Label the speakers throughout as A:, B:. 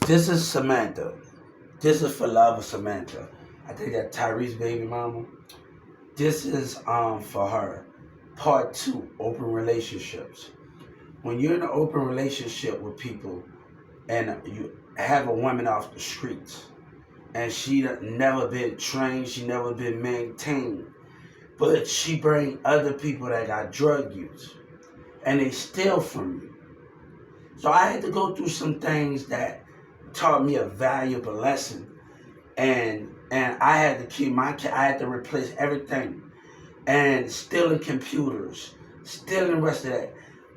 A: This is Samantha. This is for love of Samantha. I think that Tyrese baby mama. This is for her. Part two, open relationships. When you're in an open relationship with people and you have a woman off the streets and she never been trained, she never been maintained, but she bring other people that got drug use and they steal from you. So I had to go through some things that taught me a valuable lesson, and I had to keep I had to replace everything and stealing computers, stealing the rest of that.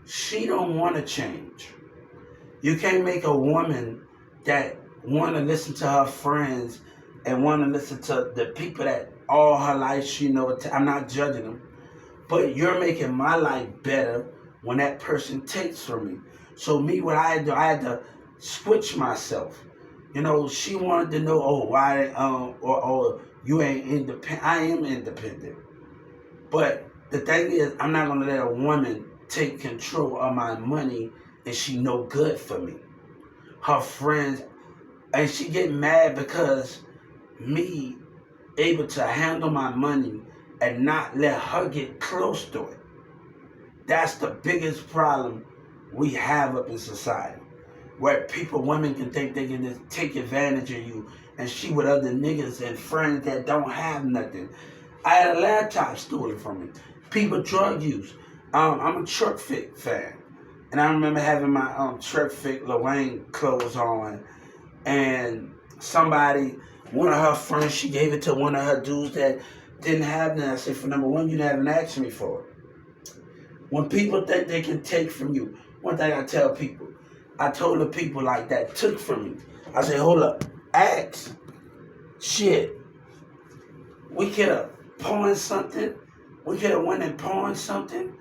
A: She don't want to change. You can't make a woman that want to listen to her friends and want to listen to the people that all her life she know. I'm not judging them, but you're making my life better when that person takes from me. So me, what I had to do, I had to switch myself. You know, she wanted to know, oh, why, or you ain't independent. I am independent, but the thing is, I'm not gonna let a woman take control of my money, and she no good for me. Her friends, and she get mad because me able to handle my money and not let her get close to it. That's the biggest problem we have up in society. Where people, women can think they can just take advantage of you and she with other niggas and friends that don't have nothing. I had a laptop stolen from me. People drug use. I'm a Truck Fit fan. And I remember having my Truck Fit Lil Wayne clothes on. And somebody, one of her friends, she gave it to one of her dudes that didn't have none. I said, for number one, you haven't asked me for it. When people think they can take from you, one thing I tell people, I told the people like that took from me. I said, hold up, ask. Shit, we could have pawned something. We could have went and pawned something.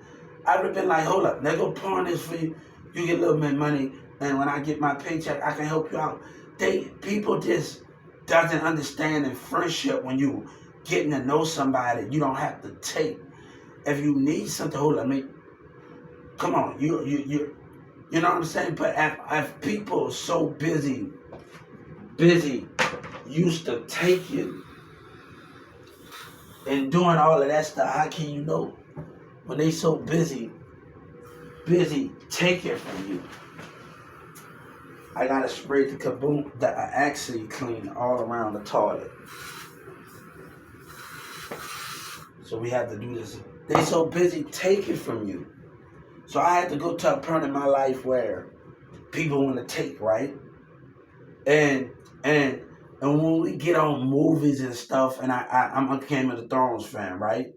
A: I would have been like, hold up, let go pawn this for you. You get a little bit of money, and when I get my paycheck, I can help you out. People just doesn't understand in friendship when you getting to know somebody, you don't have to take. If you need something, hold up, come on, you know what I'm saying? But if people are so busy, used to taking and doing all of that stuff, how can you know when they so busy taking from you? I gotta spray the kaboom, the actually clean all around the toilet. So we have to do this. They so busy taking from you. So I had to go to a point in my life where people want to take, right? And and and when we get on movies and stuff, and I'm a Game of the Thrones fan, right?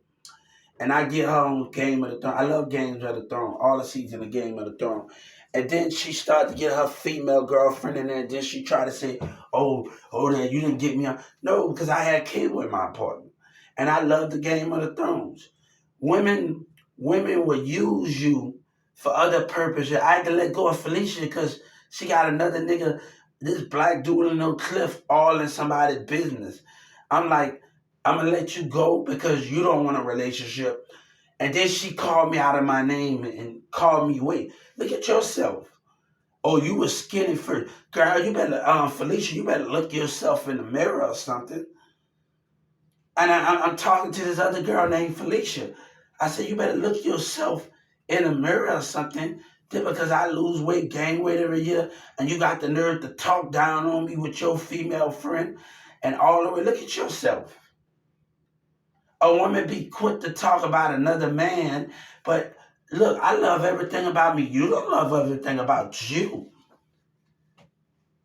A: And I get her on Game of the Throne. I love Games of the Throne, all the seasons of Game of the Throne. And then she started to get her female girlfriend in there. And then she tried to say, that you didn't get me on. No, because I had cable in my apartment. And I love the Game of the Thrones. Women, women would use you for other purposes. I had to let go of Felicia because she got another nigga, this black dude in no cliff, all in somebody's business. I'm like, I'm gonna let you go because you don't want a relationship. And then she called me out of my name and called me, wait, look at yourself. Oh, you were skinny first. Girl, you better, Felicia, you better look yourself in the mirror or something. And I'm talking to this other girl named Felicia. I said, you better look yourself in the mirror or something. Just because I lose weight, gain weight every year, and you got the nerve to talk down on me with your female friend and all the way, look at yourself. A woman be quick to talk about another man, but look, I love everything about me. You don't love everything about you.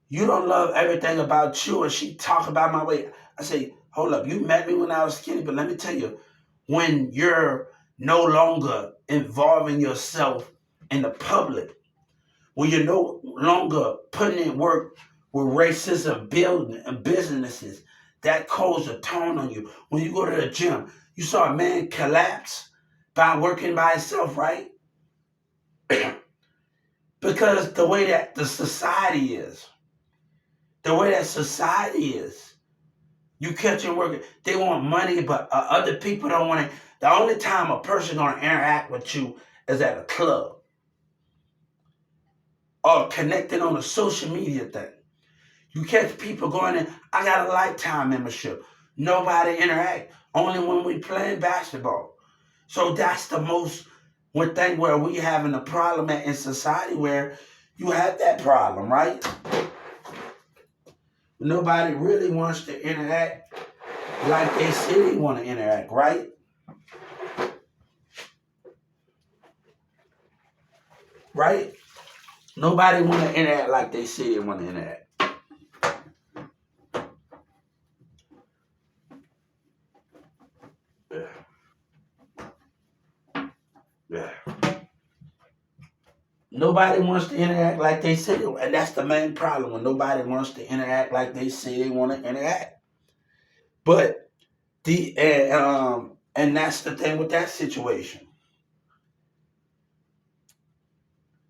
A: You don't love everything about you. And she talk about my weight. I say, hold up, you met me when I was skinny, but let me tell you, when you're no longer involving yourself in the public, when you're no longer putting in work with racism building and businesses, that calls a tone on you. When you go to the gym, you saw a man collapse by working by himself, right? Because the way that the society is, the way that society is, you catch them working, they want money, but other people don't want it. The only time a person gonna interact with you is at a club or connecting on a social media thing. You catch people going in, I got a lifetime membership. Nobody interact. Only when we playing basketball. So that's the most one thing where we having a problem in society where you have that problem, right? Nobody really wants to interact like they say they want to interact, right? Right? Nobody want to interact like they say they want to interact. Yeah. Yeah. Nobody wants to interact like they say, and that's the main problem when nobody wants to interact like they say they want to interact. But and that's the thing with that situation.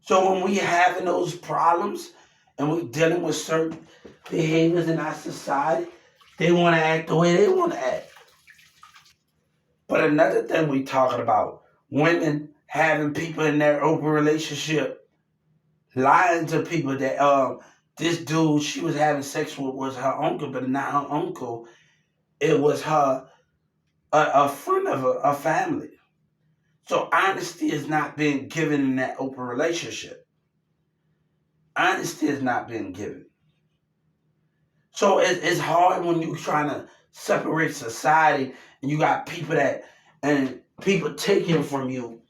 A: So when we having those problems and we dealing with certain behaviors in our society, they want to act the way they want to act. But another thing we talking about, women having people in their open relationship lying to people that this dude she was having sex with was her uncle, but not her uncle. It was her a friend of a family. So honesty is not being given in that open relationship. Honesty is not being given. So it's hard when you trying to separate society and you got people that and people taking from you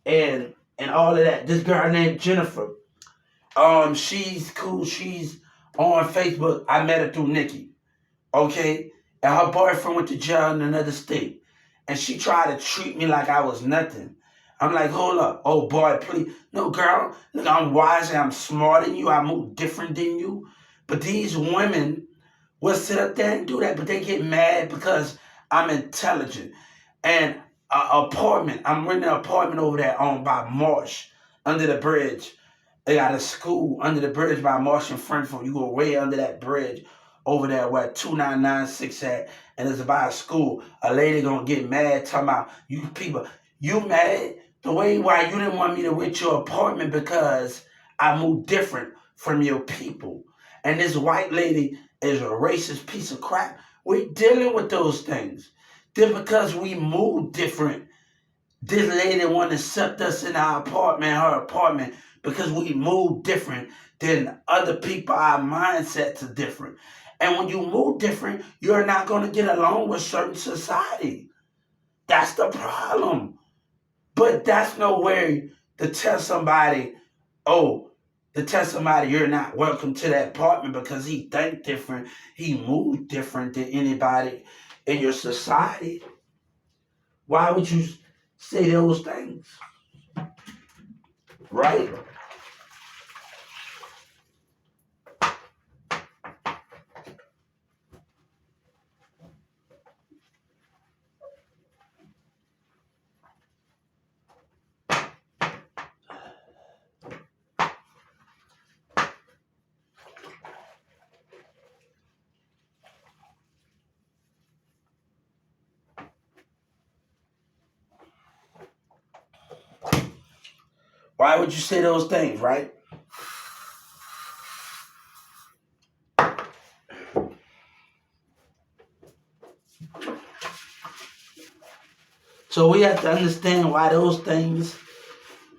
A: and all of that. This girl named Jennifer, she's cool. She's on Facebook. I met her through Nikki. Okay, and her boyfriend went to jail in another state, and she tried to treat me like I was nothing. I'm like, hold up, oh boy, please, no, girl. Look, I'm wiser, I'm smarter than you, I move different than you. But these women will sit up there and do that, but they get mad because I'm intelligent. And apartment, I'm renting an apartment over there owned by Marsh under the bridge. They got a school under the bridge by Marsh and Frankfurt. You go way under that bridge over there where 2996 at, and it's about a school. A lady gonna get mad talking about you people. You mad the way why you didn't want me to rent your apartment because I moved different from your people. And this white lady is a racist piece of crap. We're dealing with those things. Then because we move different, this lady want to accept us in our apartment, her apartment, because we move different than other people. Our mindsets are different. And when you move different, you're not going to get along with certain society. That's the problem. But that's no way to tell somebody, oh, to tell somebody you're not welcome to that apartment because he think different, he moved different than anybody in your society. Why would you say those things? Right? Why would you say those things, right? So we have to understand why those things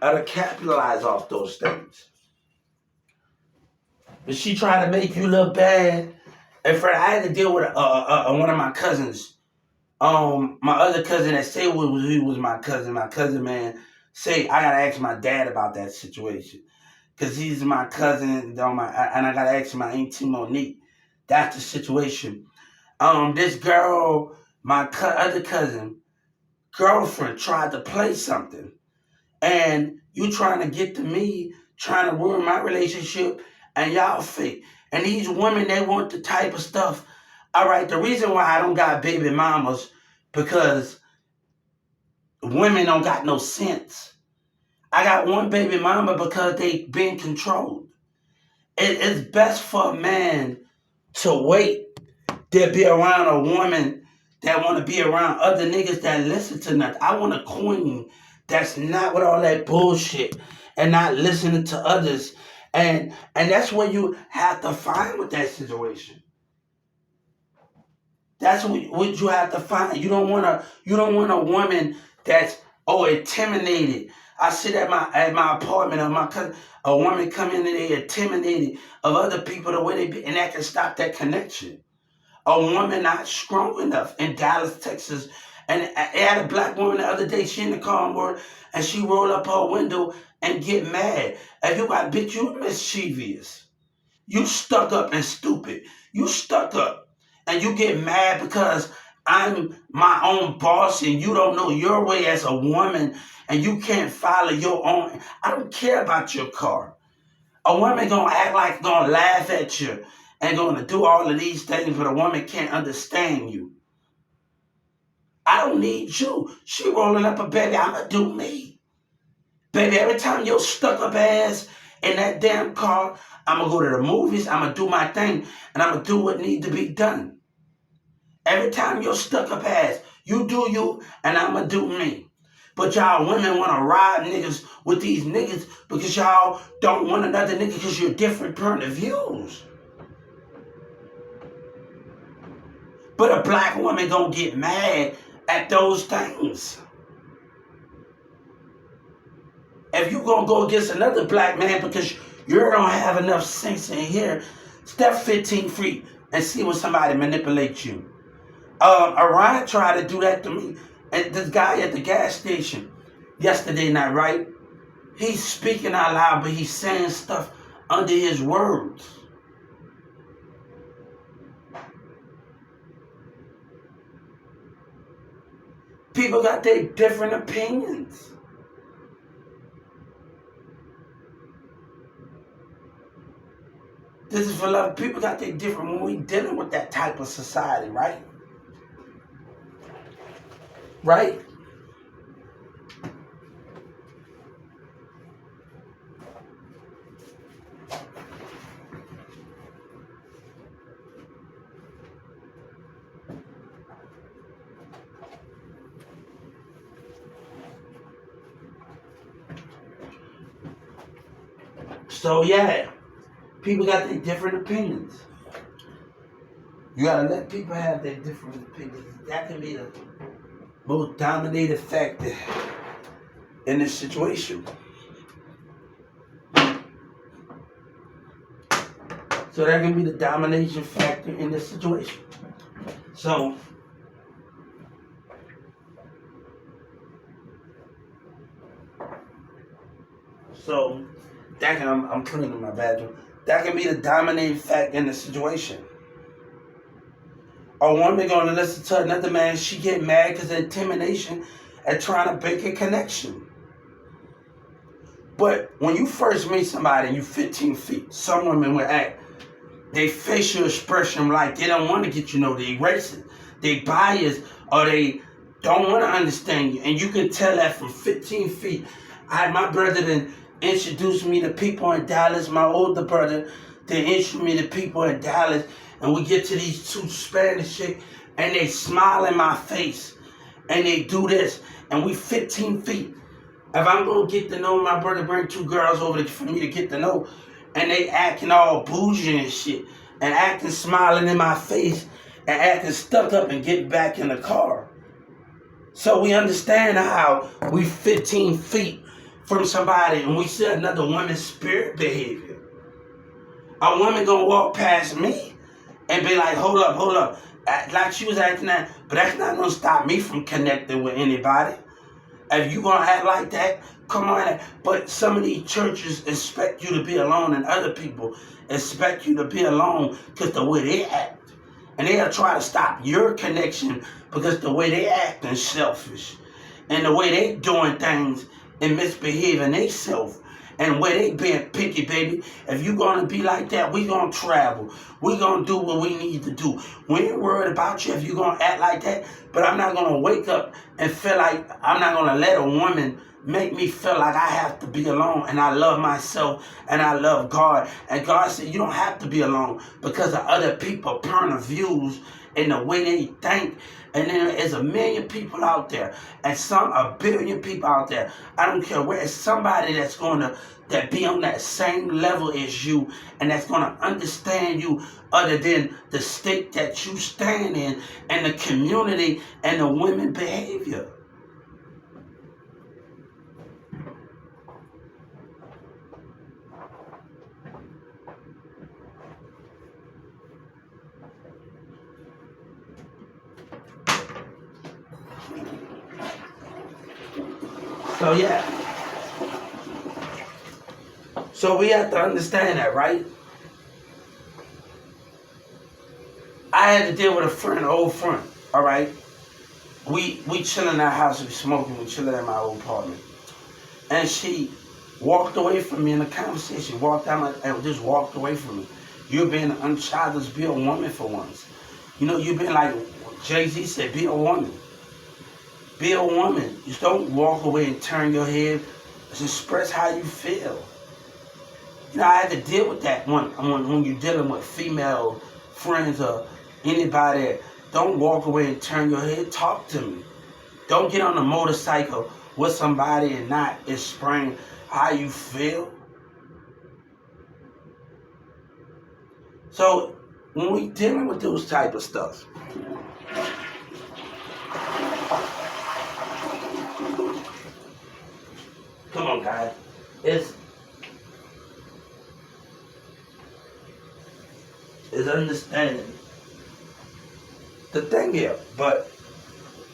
A: are to capitalize off those things. But she tried to make you look bad. And for I had to deal with one of my cousins. My other cousin that said he was my cousin. My cousin, man, say I gotta ask my dad about that situation because he's my cousin. And I gotta ask my auntie Monique. That's the situation. This girl, my other cousin, girlfriend tried to play something, and you trying to get to me, trying to ruin my relationship, and y'all fake. And these women, they want the type of stuff. All right, the reason why I don't got baby mamas because women don't got no sense. I got one baby mama because they been controlled. It's best for a man to wait to be around a woman that want to be around other niggas that listen to nothing. I want a queen that's not with all that bullshit and not listening to others And that's where you have to find with that situation. That's what you have to find. You don't want a woman that's intimidated. I sit at my apartment or my cousin, a woman come in and they intimidated of other people the way they be, and that can stop that connection. A woman not strong enough in Dallas, Texas, and I had a black woman the other day. She in the car and she roll up her window and get mad. And you got bitch, you mischievous. You stuck up and stupid. You stuck up and you get mad because I'm my own boss and you don't know your way as a woman and you can't follow your own. I don't care about your car. A woman gonna act like gonna laugh at you and gonna do all of these things, but a woman can't understand you. I don't need you. She rolling up a baby. I'ma do me. Baby, every time your stuck up ass in that damn car, I'm gonna go to the movies, I'm gonna do my thing, and I'm gonna do what needs to be done. Every time your stuck up ass, you do you, and I'm gonna do me. But y'all women wanna ride niggas with these niggas because y'all don't want another nigga because you're different point of views. But a black woman gonna get mad at those things. If you gonna go against another black man because you don't have enough sense in here, step 15 feet and see when somebody manipulates you. Orion tried to do that to me. And this guy at the gas station yesterday night, right? He's speaking out loud, but he's saying stuff under his words. People got their different opinions. This is for love. People got their different when we dealing with that type of society, right? Right? So yeah, people got their different opinions. You gotta let people have their different opinions. That can be the most dominating factor in this situation. So that can be the domination factor in this situation. So that can I'm cleaning my bathroom. That can be the dominating factor in the situation. A woman gonna listen to another man, she get mad because of intimidation and trying to make a connection. But when you first meet somebody and you 15 feet, some women will act, they facial expression like they don't want to get you know, they racist, they biased, or they don't want to understand you. And you can tell that from 15 feet. My brother then introduced me to people in Dallas, my older brother, they introduced me to people in Dallas, and we get to these two Spanish chicks, and they smile in my face, and they do this, and we 15 feet. If I'm gonna get to know my brother, bring two girls over for me to get to know, and they acting all bougie and shit, and acting smiling in my face, and acting stuck up and getting back in the car. So we understand how we 15 feet from somebody and we see another woman's spirit behavior. A woman gonna walk past me and be like, hold up. Like she was acting that, but that's not gonna stop me from connecting with anybody. If you gonna act like that, come on. But some of these churches expect you to be alone and other people expect you to be alone because the way they act. And they'll try to stop your connection because the way they act is selfish. And the way they doing things and misbehaving themselves. And where they being picky, baby. If you gonna be like that, we gonna travel. We gonna do what we need to do. We ain't worried about you if you gonna act like that. But I'm not gonna wake up and feel like I'm not gonna let a woman make me feel like I have to be alone and I love myself and I love God. And God said you don't have to be alone because of other people's point of views and the way they think. And then there's a million people out there and a billion people out there. I don't care where. It's somebody that's going to that be on that same level as you and that's going to understand you other than the state that you stand in and the community and the women behavior. So yeah. So we have to understand that, right? I had to deal with a friend, an old friend, all right? We chilling in our house, we smoking, we chilling in my old apartment. And she walked away from me in the conversation, walked out and just walked away from me. You're being unchildish, be a woman for once. You know, you've been like Jay-Z said, be a woman. Be a woman. Just don't walk away and turn your head. Just express how you feel. You know, I had to deal with that when you're dealing with female friends or anybody. Don't walk away and turn your head. Talk to me. Don't get on a motorcycle with somebody and not explain how you feel. So when we dealing with those type of stuff, come on, guys. It's understanding. The thing here, but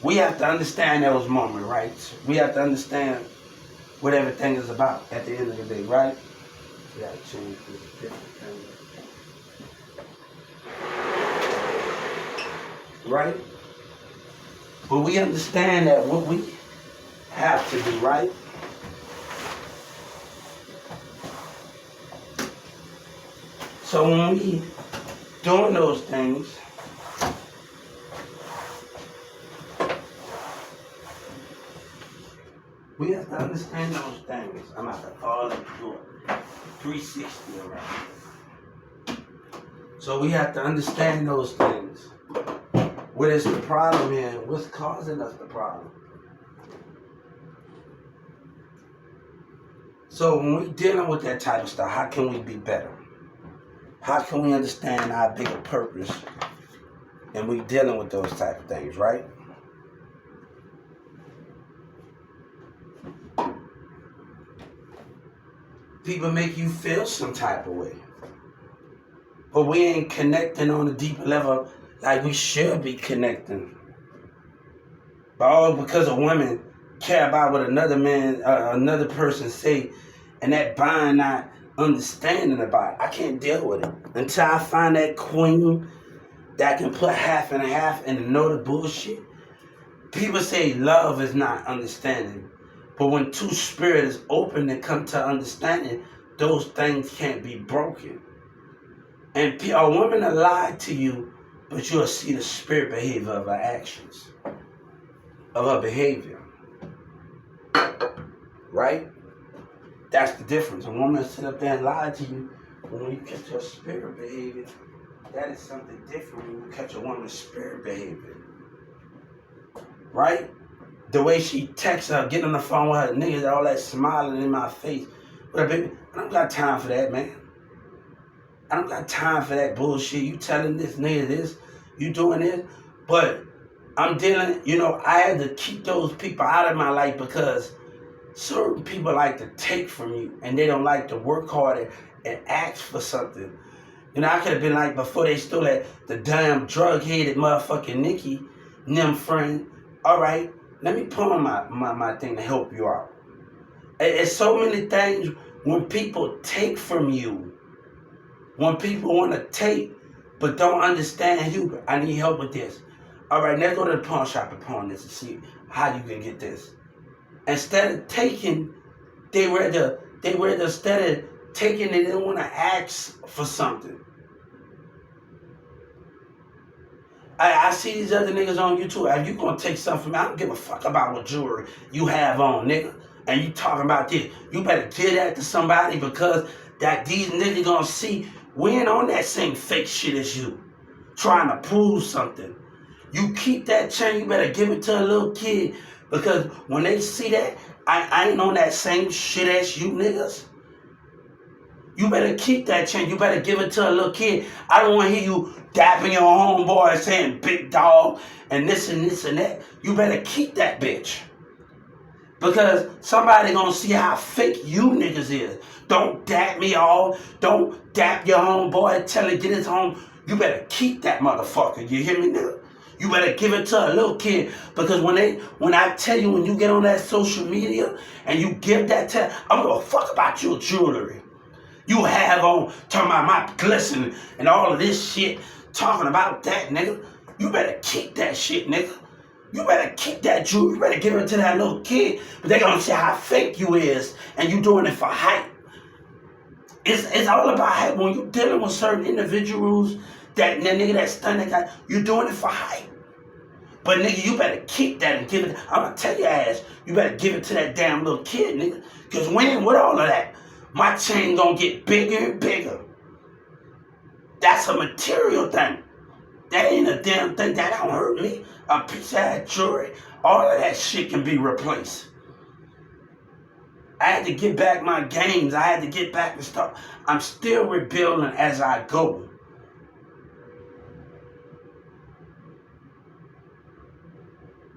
A: we have to understand those moments, right? We have to understand what everything is about at the end of the day, right? We gotta change this different thing. Right? But we understand that what we have to do, right? So when we doing those things, we have to understand those things. I'm about to fall into a 360 around. So we have to understand those things. What is the problem here? What's causing us the problem? So when we're dealing with that type of stuff, how can we be better? How can we understand our bigger purpose? And we dealing with those type of things, right? People make you feel some type of way. But we ain't connecting on a deeper level like we should be connecting. But all because a woman care about what another man, another person say, and that bond not understanding about it. I can't deal with it until I find that queen that can put half and half and know the bullshit. People say love is not understanding, but when two spirits is open and come to understanding, those things can't be broken. And a woman will lie to you, but you'll see the spirit behavior of her actions, of her behavior. Right? That's the difference. A woman will sit up there and lie to you, but when you catch her spirit behavior, that is something different when you catch a woman's spirit behavior. Right? The way she texts her, getting on the phone with her niggas, all that smiling in my face. But baby, I don't got time for that, man. I don't got time for that bullshit. You telling this nigga this, you doing this. But I'm dealing, I had to keep those people out of my life because certain people like to take from you and they don't like to work hard and ask for something. I could have been like, before they stole that, the damn drug-headed motherfucking Nikki, them friend, all right, let me put on my thing to help you out. It's so many things when people take from you, when people want to take but don't understand you. I need help with this. All right, let's go to the pawn shop and pawn this and see how you can get this. Instead of taking, they rather instead of taking, they didn't want to ask for something. I see these other niggas on YouTube. If you gonna take something from me, I don't give a fuck about what jewelry you have on, nigga. And you talking about this. You better give that to somebody because that these niggas gonna see we ain't on that same fake shit as you. Trying to prove something. You keep that chain, you better give it to a little kid. Because when they see that, I ain't on that same shit as you niggas. You better keep that chain. You better give it to a little kid. I don't want to hear you dapping your homeboy saying big dog and this and this and that. You better keep that bitch. Because somebody gonna see how fake you niggas is. Don't dap me all. Don't dap your homeboy. Tell him get his home. You better keep that motherfucker. You hear me, nigga? You better give it to a little kid. Because when I tell you, when you get on that social media and you give that to, I don't give a fuck about your jewelry. You have on talking about my glisten and all of this shit, talking about that, nigga. You better keep that shit, nigga. You better keep that jewelry. You better give it to that little kid. But they gonna see how fake you is, and you doing it for hype. It's all about hype. When you dealing with certain individuals, that nigga that stun that guy, you doing it for hype. But nigga, you better keep that and give it. I'm gonna tell your ass, you better give it to that damn little kid, nigga. Cause when with all of that, my chain gonna get bigger and bigger. That's a material thing. That ain't a damn thing. That don't hurt me. A piece of that jewelry, all of that shit can be replaced. I had to get back my games. I had to get back the stuff. I'm still rebuilding as I go.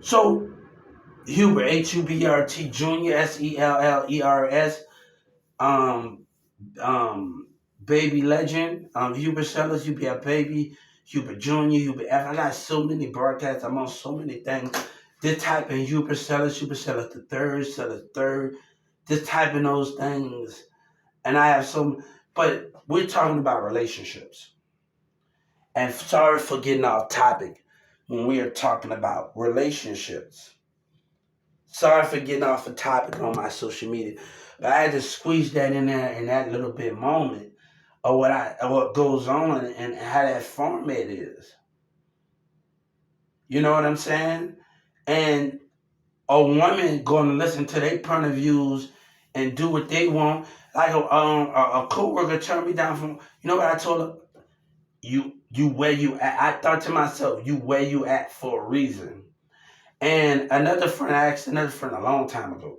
A: So, Hubert, Hubert Jr., Sellers, um, Baby Legend, Hubert Sellers, Hubert Baby, Hubert Jr., Hubert F. I got so many broadcasts. I'm on so many things. Just type in Hubert Sellers the third, Sellers third. Just type in those things. And I have some, but we're talking about relationships. And sorry for getting off topic when we are talking about relationships. Sorry for getting off the topic on my social media. But I had to squeeze that in there in that little bit moment of what goes on and how that format is. You know what I'm saying? And a woman going to listen to their point of views and do what they want. Like a coworker turned me down from. You know what I told her? You where you at. I thought to myself, you where you at for a reason. And another friend, I asked another friend a long time ago,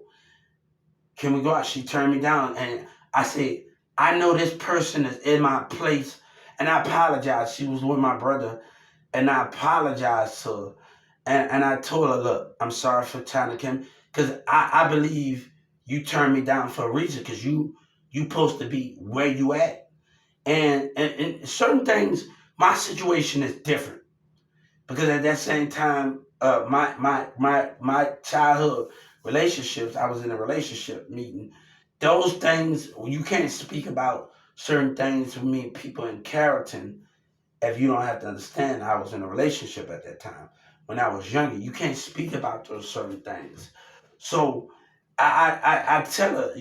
A: can we go out? She turned me down, and I said, I know this person is in my place, and I apologize. She was with my brother, and I apologized to her. And I told her, look, I'm sorry for trying to come, because I believe you turned me down for a reason, because you supposed to be where you at. And certain things, my situation is different. Because at that same time, my childhood relationships, I was in a relationship meeting. Those things you can't speak about certain things with me people in Carrollton if you don't have to understand I was in a relationship at that time. When I was younger, you can't speak about those certain things. So I tell her,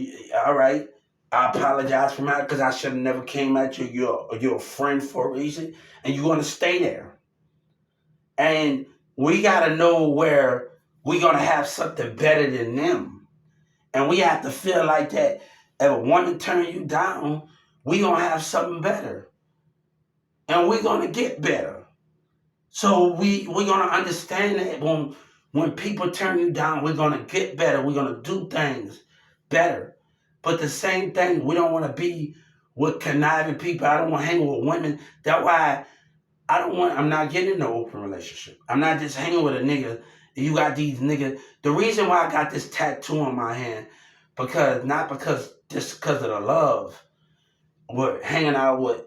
A: all right, I apologize for my because I should have never came at you. You're a friend for a reason, and you're gonna stay there. And we got to know where we're going to have something better than them. And we have to feel like that. If a woman turn you down, we're going to have something better. And we're going to get better. So we're going to understand that when people turn you down, we're going to get better. We're going to do things better. But the same thing, we don't want to be with conniving people. I don't want to hang with women. That's why I'm not getting in an open relationship. I'm not just hanging with a nigga. You got these niggas. The reason why I got this tattoo on my hand, not because just because of the love, with hanging out with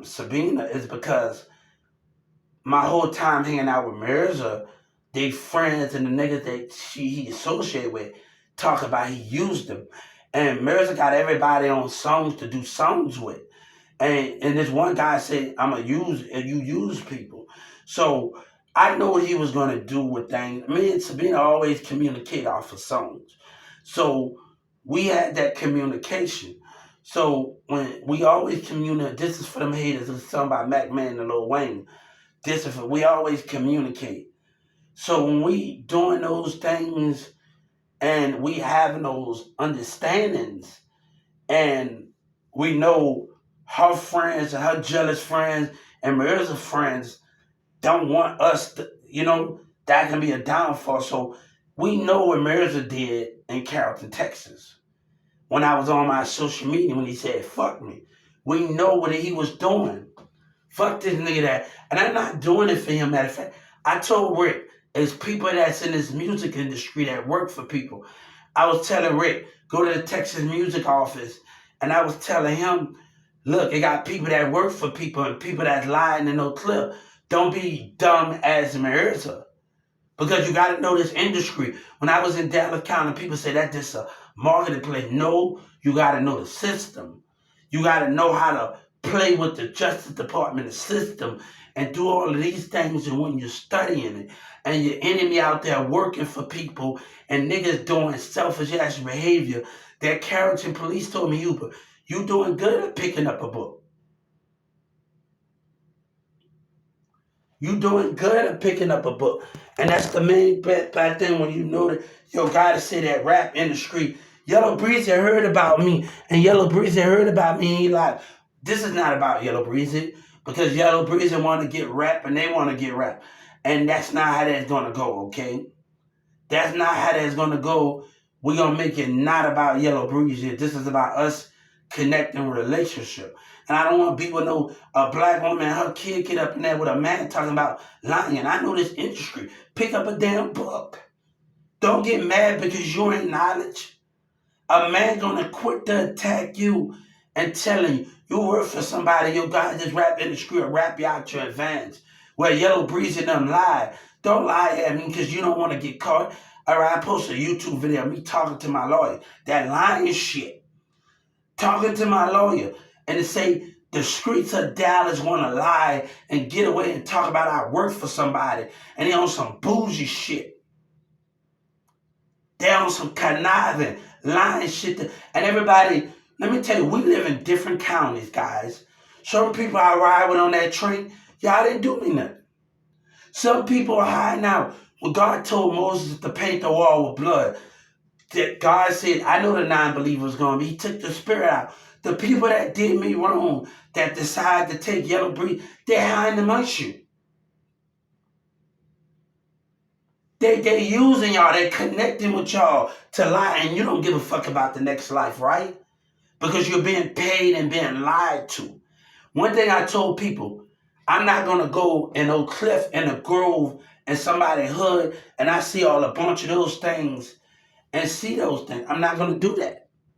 A: Sabina is because my whole time hanging out with Mirza, they friends and the niggas that he associated with talk about he used them. And Mirza got everybody on songs to do songs with. And this one guy said, I'm going to use, and you use people. So I know what he was going to do with things. Me and Sabina always communicate off of songs. So we had that communication. So when we always communicate, this is for them haters, it's something about Mac Man and Lil Wayne. This is for, we always communicate. So when we doing those things and we having those understandings and we know her friends and her jealous friends and Maria's friends don't want us to, that can be a downfall. So we know what Mirza did in Carrollton, Texas. when I was on my social media when he said, fuck me. We know what he was doing. Fuck this nigga that. And I'm not doing it for him. Matter of fact, I told Rick, there's people that's in this music industry that work for people. I was telling Rick, go to the Texas music office, and I was telling him, look, it got people that work for people and people that's lying in no clip. Don't be dumb as Marissa. Because you got to know this industry. When I was in Dallas County, people say that this a marketplace. No, you got to know the system. You got to know how to play with the Justice Department, the system, and do all of these things. And when you're studying it, and your enemy out there working for people, and niggas doing selfish ass behavior, that Carrollton police told me, you doing good at picking up a book. You doing good at picking up a book. And that's the main back then when you know that your guy to say that rap industry. Yellow Breezy heard about me, and Yellow Breezy heard about me, and he like, this is not about Yellow Breezy, because Yellow Breezy want to get rap, and they want to get rap. And that's not how that's going to go, okay? That's not how that's going to go. We're going to make it not about Yellow Breezy. This is about us connecting relationship. And I don't want to be with a black woman and her kid get up in there with a man talking about lying. I know this industry. Pick up a damn book. Don't get mad because you ain't knowledge. A man gonna quit to attack you and telling you work for somebody, your guy this rap industry will rap you out your advantage. Where Yellow Breezy them lie. Don't lie at me because you don't want to get caught. All right, I posted a YouTube video of me talking to my lawyer. That lying shit. Talking to my lawyer. And to say the streets of Dallas want to lie and get away and talk about I work for somebody. And they on some bougie shit. They on some conniving, lying shit. And everybody, let me tell you, we live in different counties, guys. Some people I ride with on that train, y'all didn't do me nothing. Some people are hiding out. When God told Moses to paint the wall with blood, that God said, I know the non-believers going to be. He took the spirit out. The people that did me wrong, that decided to take Yellow Breeze, they're hiding amongst you. They using y'all. They connecting with y'all to lie, and you don't give a fuck about the next life, right? Because you're being paid and being lied to. One thing I told people, I'm not going to go in Oak Cliff in a grove in somebody's hood and I see all a bunch of those things and see those things. I'm not going to do that.